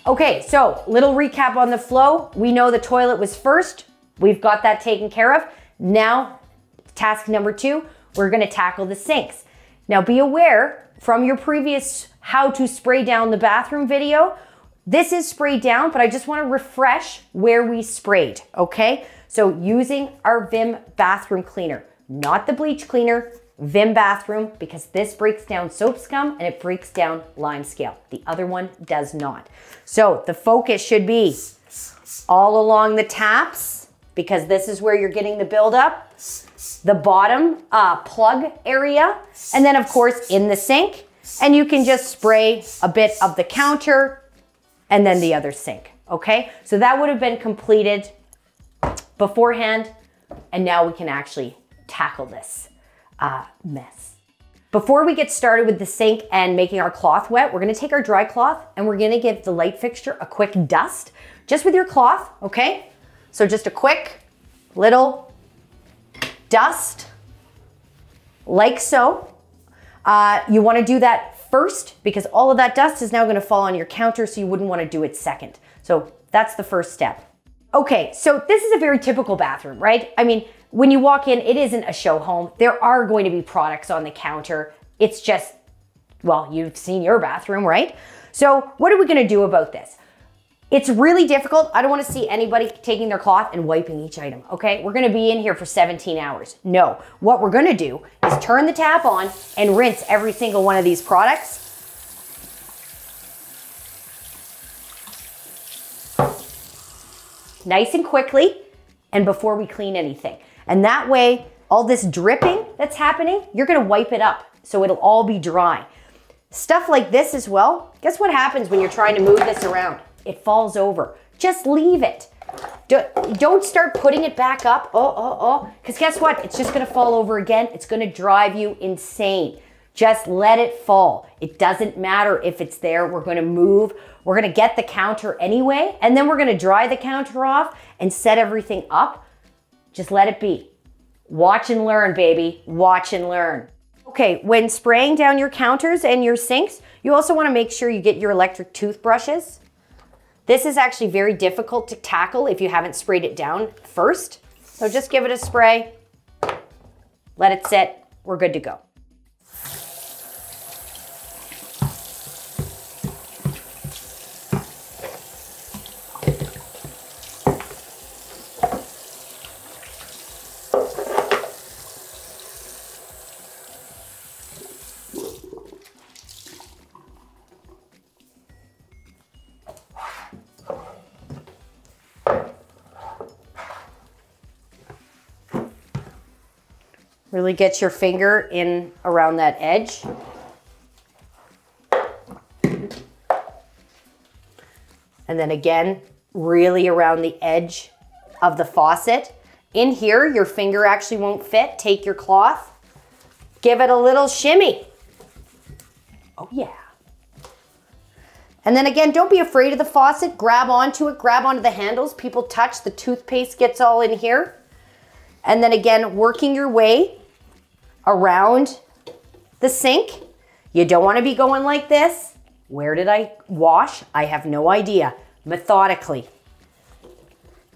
Okay, so little recap on the flow. We know the toilet was first. We've got that taken care of. Now, task number 2, we're gonna tackle the sinks. Now be aware from your previous how to spray down the bathroom video, this is sprayed down, but I just wanna refresh where we sprayed, okay? So using our Vim bathroom cleaner, not the bleach cleaner, Vim bathroom, because this breaks down soap scum and it breaks down lime scale. The other one does not. So the focus should be all along the taps, because this is where you're getting the buildup, the bottom plug area, and then of course in the sink. And you can just spray a bit of the counter and then the other sink, okay? So that would have been completed beforehand, and now we can actually tackle this mess. Before we get started with the sink and making our cloth wet, we're gonna take our dry cloth and we're gonna give the light fixture a quick dust, just with your cloth, okay? So just a quick little dust, like so. You wanna do that first because all of that dust is now gonna fall on your counter, so you wouldn't wanna do it second. So that's the first step. Okay, so this is a very typical bathroom, right? I mean, when you walk in, it isn't a show home. There are going to be products on the counter. It's just, well, you've seen your bathroom, right? So what are we gonna do about this? It's really difficult. I don't wanna see anybody taking their cloth and wiping each item, okay? We're gonna be in here for 17 hours. No, what we're gonna do is turn the tap on and rinse every single one of these products. Nice and quickly, and before we clean anything. And that way, all this dripping that's happening, you're gonna wipe it up so it'll all be dry. Stuff like this as well, guess what happens when you're trying to move this around? It falls over. Just leave it. Don't start putting it back up, because guess what? It's just gonna fall over again. It's gonna drive you insane. Just let it fall. It doesn't matter if it's there. We're gonna move. We're gonna get the counter anyway, and then we're gonna dry the counter off and set everything up. Just let it be. Watch and learn, baby. Watch and learn. Okay, when spraying down your counters and your sinks, you also wanna make sure you get your electric toothbrushes. This is actually very difficult to tackle if you haven't sprayed it down first. So just give it a spray, let it sit, we're good to go. Really get your finger in around that edge. And then again, really around the edge of the faucet. In here, your finger actually won't fit. Take your cloth, give it a little shimmy. Oh yeah. And then again, don't be afraid of the faucet. Grab onto it, grab onto the handles. People touch, the toothpaste gets all in here. And then again, working your way around the sink. You don't want to be going like this. Where did I wash? I have no idea. Methodically.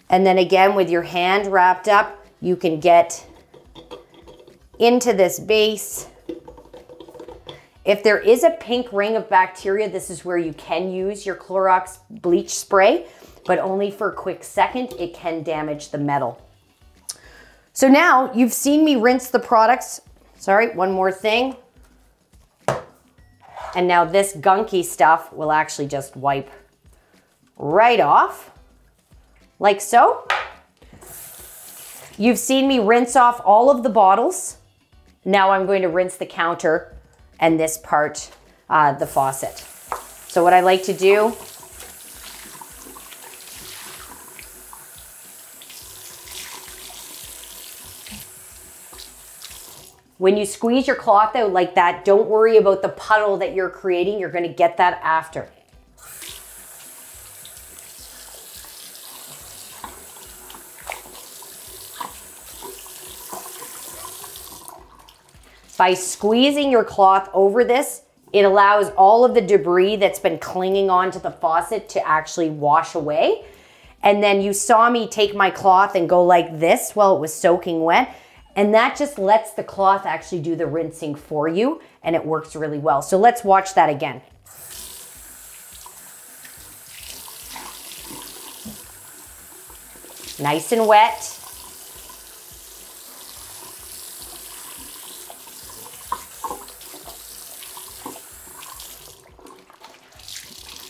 And then again, with your hand wrapped up, you can get into this base. If there is a pink ring of bacteria, this is where you can use your Clorox bleach spray, but only for a quick second. It can damage the metal. So now you've seen me rinse the products. Sorry, one more thing. And now this gunky stuff will actually just wipe right off, like so. You've seen me rinse off all of the bottles. Now I'm going to rinse the counter and this part, the faucet. So what I like to do, when you squeeze your cloth out like that, don't worry about the puddle that you're creating. You're gonna get that after. By squeezing your cloth over this, It allows all of the debris that's been clinging onto the faucet to actually wash away. And then you saw me take my cloth and go like this while it was soaking wet. And that just lets the cloth actually do the rinsing for you, and it works really well. So let's watch that again. Nice and wet.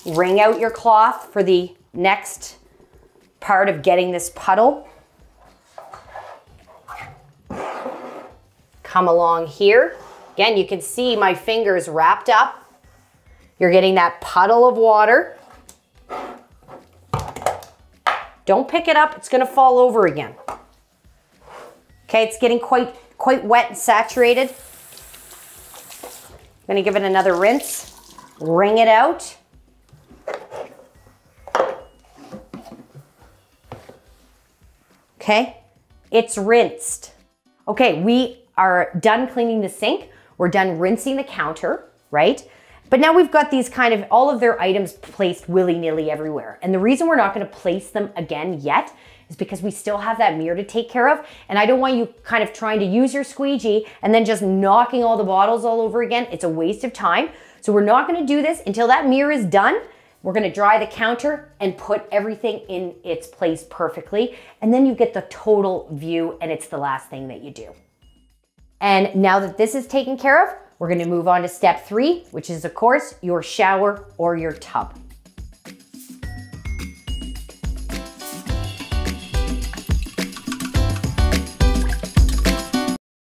Wring out your cloth for the next part of getting this puddle. Come along here. Again, you can see my fingers wrapped up. You're getting that puddle of water. Don't pick it up, it's gonna fall over again. Okay, it's getting quite wet and saturated. I'm gonna give it another rinse. Wring it out. Okay, it's rinsed. Okay, we are done cleaning the sink. We're done rinsing the counter, right? But now we've got these kind of, all of their items placed willy-nilly everywhere. And the reason we're not gonna place them again yet is because we still have that mirror to take care of. And I don't want you kind of trying to use your squeegee and then just knocking all the bottles all over again. It's a waste of time. So we're not gonna do this until that mirror is done. We're gonna dry the counter and put everything in its place perfectly. And then you get the total view, and it's the last thing that you do. And now that this is taken care of, we're gonna move on to step 3, which is of course your shower or your tub.